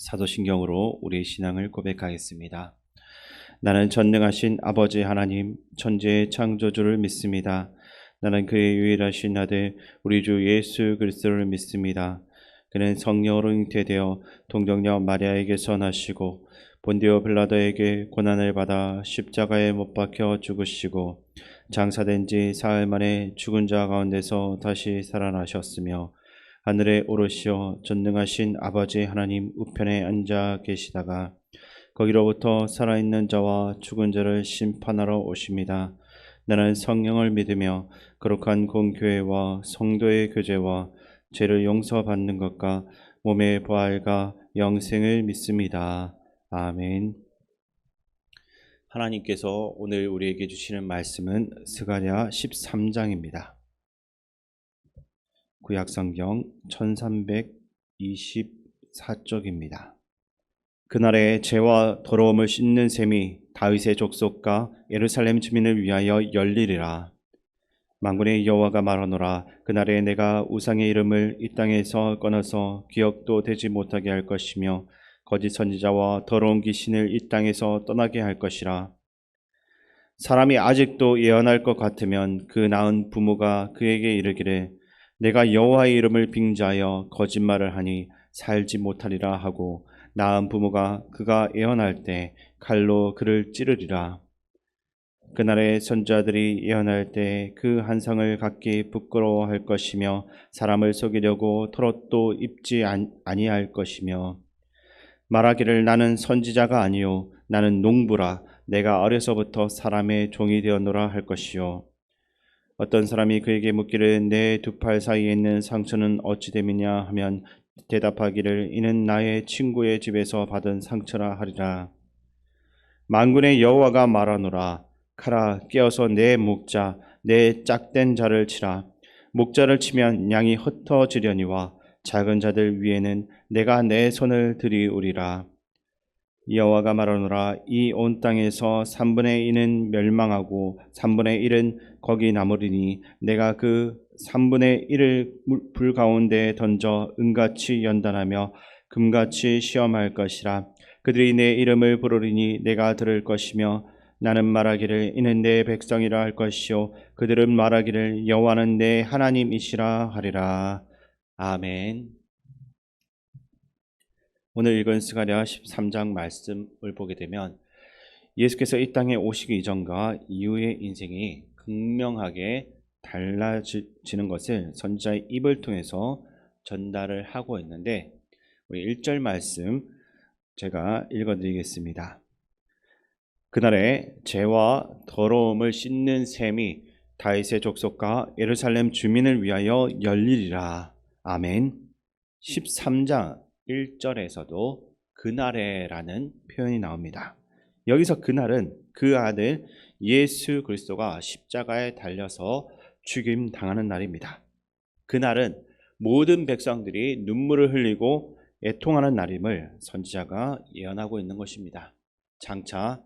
사도신경으로 우리의 신앙을 고백하겠습니다. 나는 전능하신 아버지 하나님, 천지의 창조주를 믿습니다. 나는 그의 유일하신 아들, 우리 주 예수 그리스도를 믿습니다. 그는 성령으로 잉태되어 동정녀 마리아에게서 나시고 본디오 빌라도에게 고난을 받아 십자가에 못 박혀 죽으시고 장사된 지 사흘 만에 죽은 자 가운데서 다시 살아나셨으며 하늘에 오르시어 전능하신 아버지 하나님 우편에 앉아 계시다가 거기로부터 살아있는 자와 죽은 자를 심판하러 오십니다. 나는 성령을 믿으며 거룩한 공교회와 성도의 교제와 죄를 용서받는 것과 몸의 부활과 영생을 믿습니다. 아멘. 하나님께서 오늘 우리에게 주시는 말씀은 스가랴 13장입니다. 구약성경 1324쪽입니다. 그날에 죄와 더러움을 씻는 셈이 다윗의 족속과 예루살렘 주민을 위하여 열리리라. 만군의 여호와가 말하노라. 그날에 내가 우상의 이름을 이 땅에서 끊어서 기억도 되지 못하게 할 것이며 거짓 선지자와 더러운 귀신을 이 땅에서 떠나게 할 것이라. 사람이 아직도 예언할 것 같으면 그 낳은 부모가 그에게 이르기를 내가 여호와의 이름을 빙자하여 거짓말을 하니 살지 못하리라 하고 낳은 부모가 그가 예언할 때 칼로 그를 찌르리라. 그날에 선지자들이 예언할 때 그 한상을 갖기 부끄러워할 것이며 사람을 속이려고 털옷도 입지 아니할 것이며 말하기를 나는 선지자가 아니요 나는 농부라 내가 어려서부터 사람의 종이 되었노라 할 것이요. 어떤 사람이 그에게 묻기를 내 두 팔 사이에 있는 상처는 어찌 됨이냐 하면 대답하기를 이는 나의 친구의 집에서 받은 상처라 하리라. 만군의 여호와가 말하노라. 가라 깨어서 내 목자 내 짝된 자를 치라. 목자를 치면 양이 흩어지려니와 작은 자들 위에는 내가 내 손을 들이우리라. 여호와가 말하노라. 이 온 땅에서 3분의 2는 멸망하고 3분의 1은 거기 남으리니 내가 그 3분의 1을 불 가운데 던져 은같이 연단하며 금같이 시험할 것이라. 그들이 내 이름을 부르리니 내가 들을 것이며 나는 말하기를 이는 내 백성이라 할 것이요 그들은 말하기를 여호와는 내 하나님이시라 하리라. 아멘. 오늘 읽은 스가랴 13장 말씀을 보게 되면 예수께서 이 땅에 오시기 이전과 이후의 인생이 극명하게 달라지는 것을 선지자의 입을 통해서 전달을 하고 있는데 우리 1절 말씀 제가 읽어드리겠습니다. 그날에 죄와 더러움을 씻는 셈이 다윗의 족속과 예루살렘 주민을 위하여 열리리라. 아멘. 13장 1절에서도 그날에라는 표현이 나옵니다. 여기서 그날은 그 아들 예수 그리스도가 십자가에 달려서 죽임 당하는 날입니다. 그날은 모든 백성들이 눈물을 흘리고 애통하는 날임을 선지자가 예언하고 있는 것입니다. 장차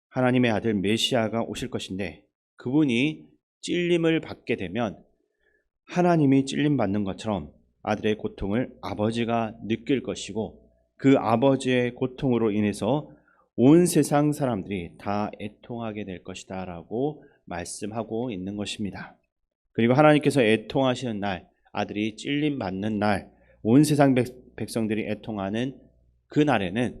하나님의 아들 메시아가 오실 것인데 그분이 찔림을 받게 되면 하나님이 찔림 받는 것처럼 아들의 고통을 아버지가 느낄 것이고 그 아버지의 고통으로 인해서 온 세상 사람들이 다 애통하게 될 것이다 라고 말씀하고 있는 것입니다. 그리고 하나님께서 애통하시는 날, 아들이 찔림 받는 날, 온 세상 백성들이 애통하는 그 날에는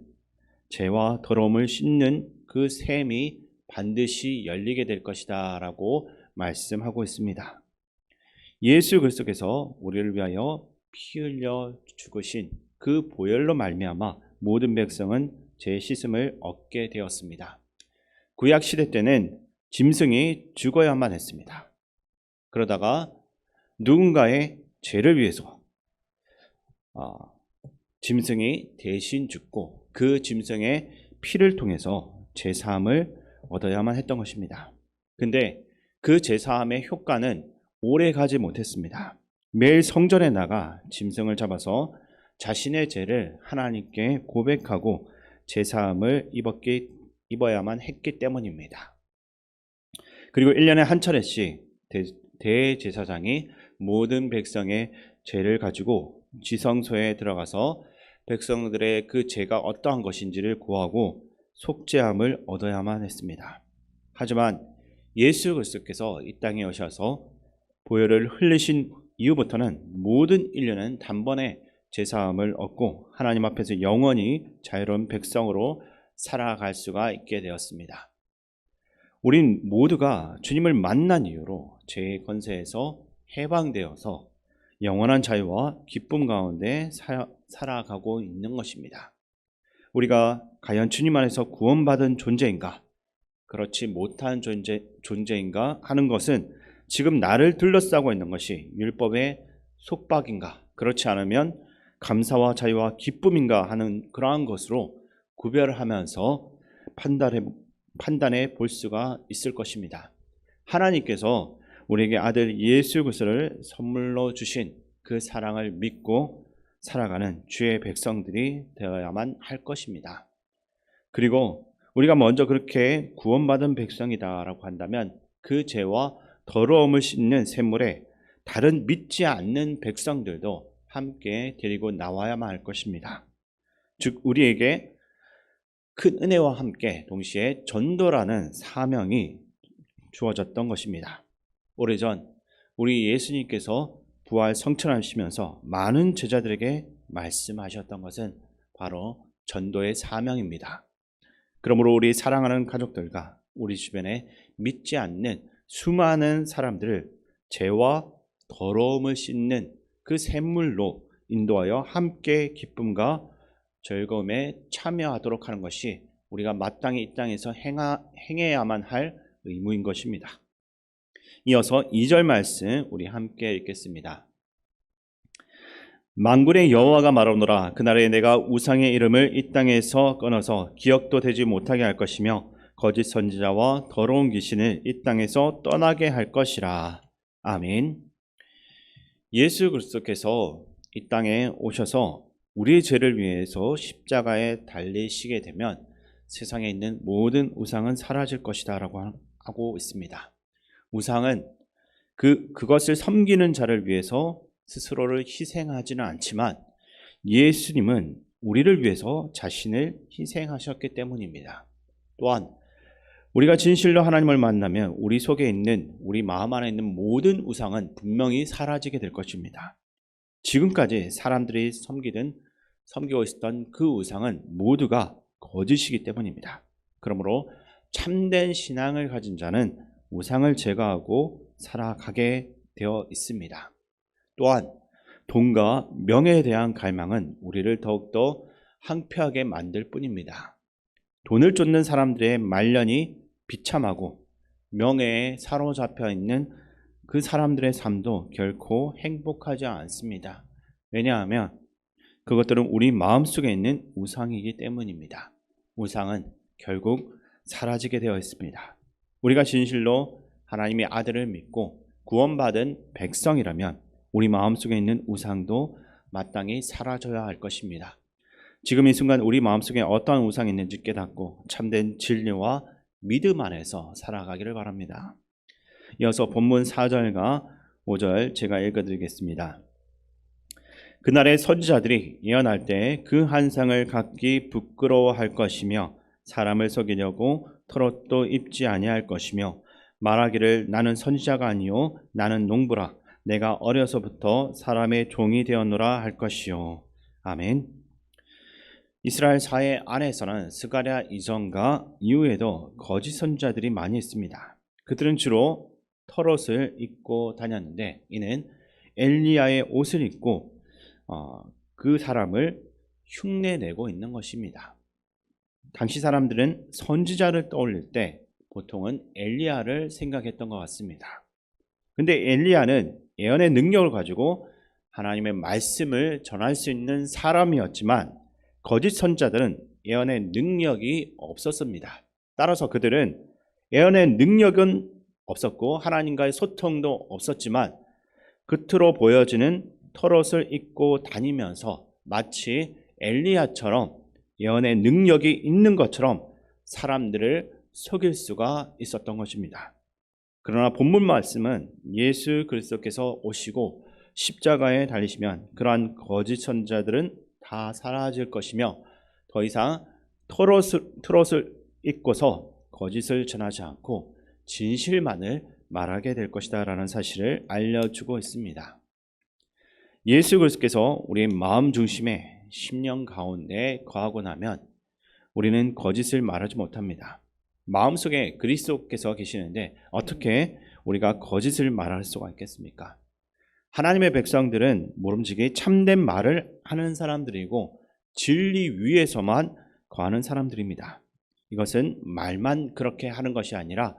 죄와 더러움을 씻는 그 셈이 반드시 열리게 될 것이다 라고 말씀하고 있습니다. 예수 그리스도께서 우리를 위하여 피 흘려 죽으신 그 보혈로 말미암아 모든 백성은 죄 씻음을 얻게 되었습니다. 구약 시대 때는 짐승이 죽어야만 했습니다. 그러다가 누군가의 죄를 위해서 짐승이 대신 죽고 그 짐승의 피를 통해서 제사함을 얻어야만 했던 것입니다. 근데 그 제사함의 효과는 오래 가지 못했습니다. 매일 성전에 나가 짐승을 잡아서 자신의 죄를 하나님께 고백하고 제사함을 입어야만 했기 때문입니다. 그리고 1년에 한 차례씩 대제사장이 모든 백성의 죄를 가지고 지성소에 들어가서 백성들의 그 죄가 어떠한 것인지를 고하고 속죄함을 얻어야만 했습니다. 하지만 예수 그리스도께서 이 땅에 오셔서 보혈을 흘리신 이후부터는 모든 인류는 단번에 제사함을 얻고 하나님 앞에서 영원히 자유로운 백성으로 살아갈 수가 있게 되었습니다. 우린 모두가 주님을 만난 이후로 죄의 권세에서 해방되어서 영원한 자유와 기쁨 가운데 살아가고 있는 것입니다. 우리가 과연 주님 안에서 구원받은 존재인가, 그렇지 못한 존재인가 하는 것은 지금 나를 둘러싸고 있는 것이 율법의 속박인가, 그렇지 않으면 감사와 자유와 기쁨인가 하는 그러한 것으로 구별하면서 판단해 볼 수가 있을 것입니다. 하나님께서 우리에게 아들 예수 그리스도를 선물로 주신 그 사랑을 믿고 살아가는 주의 백성들이 되어야만 할 것입니다. 그리고 우리가 먼저 그렇게 구원받은 백성이다라고 한다면 그 죄와 더러움을 씻는 샘물에 다른 믿지 않는 백성들도 함께 데리고 나와야만 할 것입니다. 즉 우리에게 큰 은혜와 함께 동시에 전도라는 사명이 주어졌던 것입니다. 오래전 우리 예수님께서 부활 성천하시면서 많은 제자들에게 말씀하셨던 것은 바로 전도의 사명입니다. 그러므로 우리 사랑하는 가족들과 우리 주변에 믿지 않는 수많은 사람들을 죄와 더러움을 씻는 그 샘물로 인도하여 함께 기쁨과 즐거움에 참여하도록 하는 것이 우리가 마땅히 이 땅에서 행해야만 할 의무인 것입니다. 이어서 2절 말씀 우리 함께 읽겠습니다. 만군의 여호와가 말하노라. 그날에 내가 우상의 이름을 이 땅에서 끊어서 기억도 되지 못하게 할 것이며 거짓 선지자와 더러운 귀신을 이 땅에서 떠나게 할 것이라. 아멘. 예수 그리스도께서 이 땅에 오셔서 우리의 죄를 위해서 십자가에 달리시게 되면 세상에 있는 모든 우상은 사라질 것이다 라고 하고 있습니다. 우상은 그것을 섬기는 자를 위해서 스스로를 희생하지는 않지만 예수님은 우리를 위해서 자신을 희생하셨기 때문입니다. 또한 우리가 진실로 하나님을 만나면 우리 속에 있는, 우리 마음 안에 있는 모든 우상은 분명히 사라지게 될 것입니다. 지금까지 사람들이 섬기고 있었던 그 우상은 모두가 거짓이기 때문입니다. 그러므로 참된 신앙을 가진 자는 우상을 제거하고 살아가게 되어 있습니다. 또한 돈과 명예에 대한 갈망은 우리를 더욱더 황폐하게 만들 뿐입니다. 돈을 쫓는 사람들의 말년이 비참하고 명예에 사로잡혀 있는 그 사람들의 삶도 결코 행복하지 않습니다. 왜냐하면 그것들은 우리 마음속에 있는 우상이기 때문입니다. 우상은 결국 사라지게 되어 있습니다. 우리가 진실로 하나님의 아들을 믿고 구원받은 백성이라면 우리 마음속에 있는 우상도 마땅히 사라져야 할 것입니다. 지금 이 순간 우리 마음속에 어떠한 우상이 있는지 깨닫고 참된 진리와 믿음 안에서 살아가기를 바랍니다. 이어서 본문 4절과 5절 제가 읽어드리겠습니다. 그날의 선지자들이 예언할 때 그 한상을 갖기 부끄러워할 것이며 사람을 속이려고 털옷도 입지 아니할 것이며 말하기를 나는 선지자가 아니요 나는 농부라 내가 어려서부터 사람의 종이 되었노라 할 것이요. 아멘. 이스라엘 사회 안에서는 스가랴 이전과 이후에도 거짓 선지자들이 많이 있습니다. 그들은 주로 털옷을 입고 다녔는데 이는 엘리야의 옷을 입고 그 사람을 흉내내고 있는 것입니다. 당시 사람들은 선지자를 떠올릴 때 보통은 엘리야를 생각했던 것 같습니다. 근데 엘리야는 예언의 능력을 가지고 하나님의 말씀을 전할 수 있는 사람이었지만 거짓 선지자들은 예언의 능력이 없었습니다. 따라서 그들은 예언의 능력은 없었고 하나님과의 소통도 없었지만 겉으로 보여지는 털옷을 입고 다니면서 마치 엘리야처럼 예언의 능력이 있는 것처럼 사람들을 속일 수가 있었던 것입니다. 그러나 본문 말씀은 예수 그리스도께서 오시고 십자가에 달리시면 그러한 거짓 선지자들은 다 사라질 것이며 더 이상 트롯을 잊고서 거짓을 전하지 않고 진실만을 말하게 될 것이다 라는 사실을 알려주고 있습니다. 예수 그리스도께서 우리의 마음 중심에 심령 가운데 거하고 나면 우리는 거짓을 말하지 못합니다. 마음속에 그리스도께서 계시는데 어떻게 우리가 거짓을 말할 수가 있겠습니까? 하나님의 백성들은 모름지기 참된 말을 하는 사람들이고 진리 위에서만 거하는 사람들입니다. 이것은 말만 그렇게 하는 것이 아니라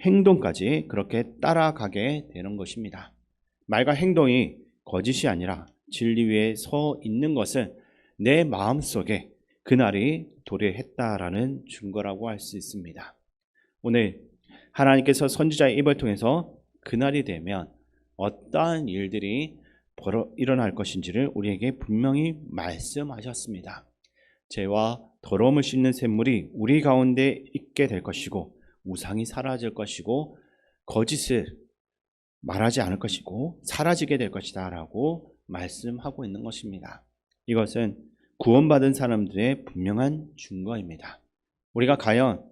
행동까지 그렇게 따라가게 되는 것입니다. 말과 행동이 거짓이 아니라 진리 위에 서 있는 것은 내 마음속에 그날이 도래했다라는 증거라고 할 수 있습니다. 오늘 하나님께서 선지자의 입을 통해서 그날이 되면 어떠한 일들이 일어날 것인지를 우리에게 분명히 말씀하셨습니다. 죄와 더러움을 씻는 샘물이 우리 가운데 있게 될 것이고 우상이 사라질 것이고 거짓을 말하지 않을 것이고 사라지게 될 것이다 라고 말씀하고 있는 것입니다. 이것은 구원받은 사람들의 분명한 증거입니다. 우리가 과연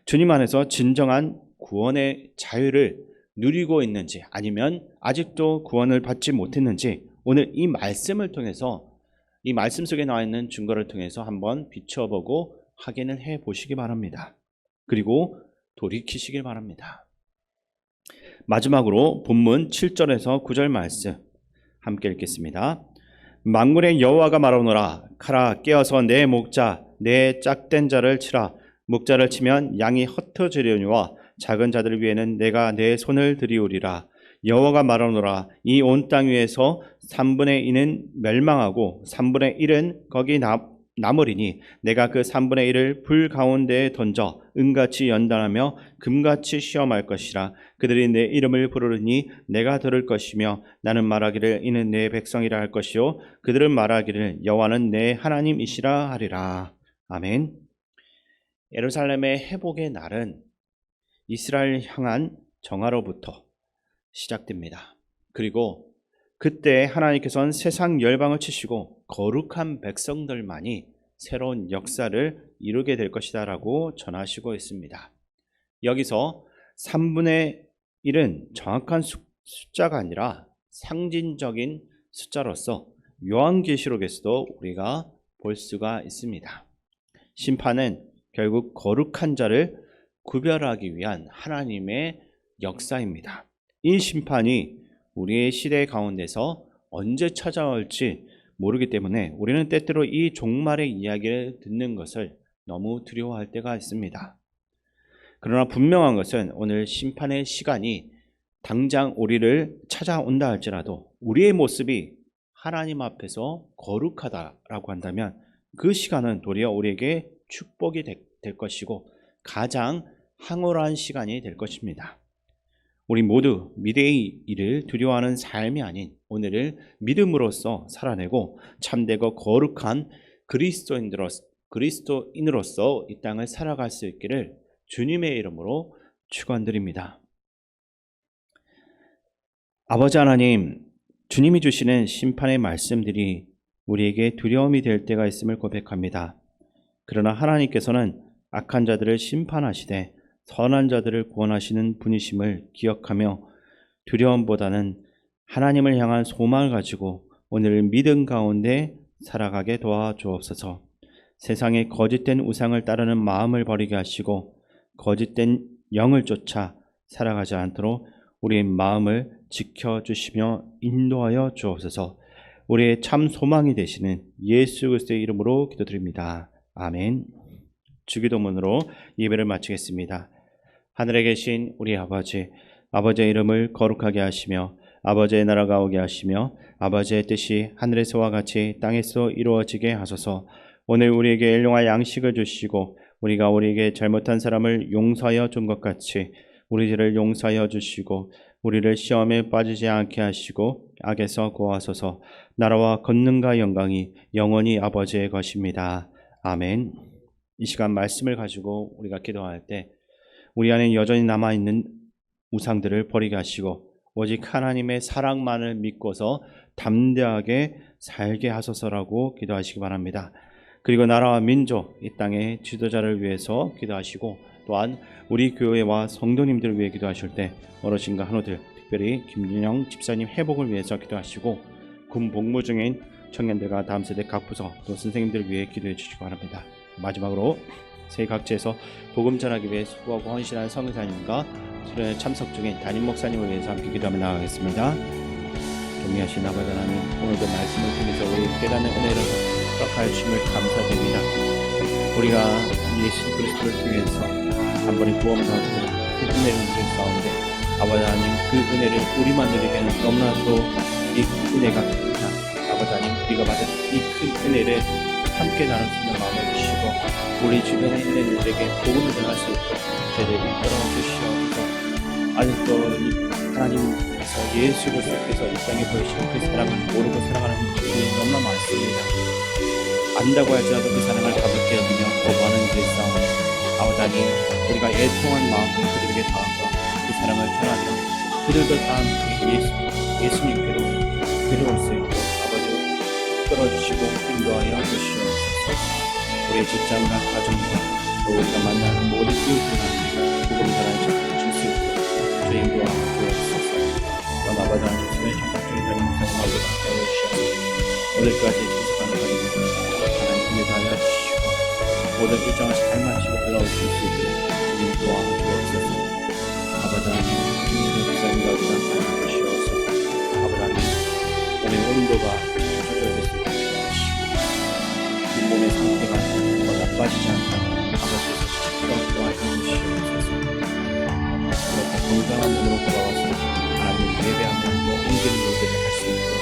주님 안에서 진정한 구원의 자유를 누리고 있는지 아니면 아직도 구원을 받지 못했는지 오늘 이 말씀을 통해서 이 말씀 속에 나와 있는 증거를 통해서 한번 비춰보고 확인을 해 보시기 바랍니다. 그리고 돌이키시길 바랍니다. 마지막으로 본문 7절에서 9절 말씀 함께 읽겠습니다. 만군의 여호와가 말하노라 가라 깨어서 내 목자 내 짝된 자를 치라 목자를 치면 양이 흩어지려니와 작은 자들 위에는 내가 내 손을 들이우리라. 여호와가 말하노라 이 온 땅 위에서 3분의 2는 멸망하고 3분의 1은 거기 남으리니 내가 그 3분의 1을 불 가운데에 던져 은같이 연단하며 금같이 시험할 것이라. 그들이 내 이름을 부르니 내가 들을 것이며 나는 말하기를 이는 내 백성이라 할 것이요 그들은 말하기를 여호와는 내 하나님이시라 하리라. 아멘. 예루살렘의 회복의 날은 이스라엘 향한 정화로부터 시작됩니다. 그리고 그때 하나님께서는 세상 열방을 치시고 거룩한 백성들만이 새로운 역사를 이루게 될 것이다 라고 전하시고 있습니다. 여기서 3분의 1은 정확한 숫자가 아니라 상징적인 숫자로서 요한계시록에서도 우리가 볼 수가 있습니다. 심판은 결국 거룩한 자를 구별하기 위한 하나님의 역사입니다. 이 심판이 우리의 시대 가운데서 언제 찾아올지 모르기 때문에 우리는 때때로 이 종말의 이야기를 듣는 것을 너무 두려워할 때가 있습니다. 그러나 분명한 것은 오늘 심판의 시간이 당장 우리를 찾아온다 할지라도 우리의 모습이 하나님 앞에서 거룩하다라고 한다면 그 시간은 도리어 우리에게 축복이 될 것이고 가장 황홀한 시간이 될 것입니다. 우리 모두 미래의 일을 두려워하는 삶이 아닌 오늘을 믿음으로써 살아내고 참되고 거룩한 그리스도인으로서 이 땅을 살아갈 수 있기를 주님의 이름으로 축원드립니다. 아버지 하나님, 주님이 주시는 심판의 말씀들이 우리에게 두려움이 될 때가 있음을 고백합니다. 그러나 하나님께서는 악한 자들을 심판하시되 선한 자들을 구원하시는 분이심을 기억하며 두려움보다는 하나님을 향한 소망을 가지고 오늘 믿음 가운데 살아가게 도와주옵소서. 세상의 거짓된 우상을 따르는 마음을 버리게 하시고 거짓된 영을 쫓아 살아가지 않도록 우리의 마음을 지켜주시며 인도하여 주옵소서. 우리의 참 소망이 되시는 예수 그리스도의 이름으로 기도드립니다. 아멘. 주기도문으로 예배를 마치겠습니다. 하늘에 계신 우리 아버지, 아버지의 이름을 거룩하게 하시며 아버지의 나라가 오게 하시며 아버지의 뜻이 하늘에서와 같이 땅에서 이루어지게 하소서. 오늘 우리에게 일용할 양식을 주시고 우리가 우리에게 잘못한 사람을 용서하여 준 것 같이 우리 죄를 용서하여 주시고 우리를 시험에 빠지지 않게 하시고 악에서 구하소서. 나라와 권능과 영광이 영원히 아버지의 것입니다. 아멘. 이 시간 말씀을 가지고 우리가 기도할 때 우리 안에 여전히 남아있는 우상들을 버리게 하시고 오직 하나님의 사랑만을 믿고서 담대하게 살게 하소서라고 기도하시기 바랍니다. 그리고 나라와 민족, 이 땅의 지도자를 위해서 기도하시고 또한 우리 교회와 성도님들을 위해 기도하실 때 어르신과 한우들, 특별히 김준영 집사님 회복을 위해서 기도하시고 군 복무 중인 청년들과 다음 세대 각 부서 또 선생님들을 위해 기도해 주시기 바랍니다. 마지막으로 세계 각지에서 복음 전하기 위해 수고하고 헌신하는 선교사님과 수련회 참석 중인 담임 목사님을 위해서 함께 기도하며 나가겠습니다. 존귀하신 아버지 하나님, 오늘도 말씀을 통해서 우리 깨닫는 은혜를 허락하여 주심을 감사드립니다. 우리가 예수 그리스도를 통해서 한 번의 구원을 받고 그 은혜를 누릴 가운데 아버지 하나님, 그 은혜를 우리만 누리기에는 너무나도 이 은혜가 큽니다. 아버지 하나님, 우리가 받은 이 큰 은혜를 함께 나눌 수 있는 마음을 주시고 우리 주변에 있는 이들에게 복음을 전할 수 있도록 저희를 이끌어 주시옵소서. 아직도 하나님께서 예수 그리스도께서 이 땅에 보이신 그 사랑을 모르고 살아가는 분들이 너무나 많습니다. 안다고 할지라도 그 사랑을 가볍게 여기며 거부하는 이들의 싸움, 아버지 하나님, 우리가 애통한 마음 그들에게 다하고 그 사랑을 전하며 그들도 다 함께 예수님께로 데려올 수 있도록 아버지 끌어주시고 인도하여 주시옵소서. 우리의 직장과 가정과 또 우리가 만나는 모든 이웃들과 복음 전하는 적을 줄 수 있도록 저희 인도하여 주옵소서. 또한 아버지 하나님, 수련회 참석 중인 담임 목사님 말도 함께하여 주시옵소서. 오늘까지 지속하는 하나님 인도하여 주시고 모든 일정을 잘 마치고 올라오실 수 있도록 인도하여 주옵소서. 아버지 하나님, 목사님과 우리가 함께하여 주시옵소서. 아버지 하나님, 몸의 온도가 조절될 수 있도록 도와주시고 이 몸의 상태가 더 나빠지지 않도록 아버지께서 직접 도와주시옵소서. 그렇게 건강한 몸으로 돌아와서 하나님 예배하며 옮기는 일들을 할 수 있도록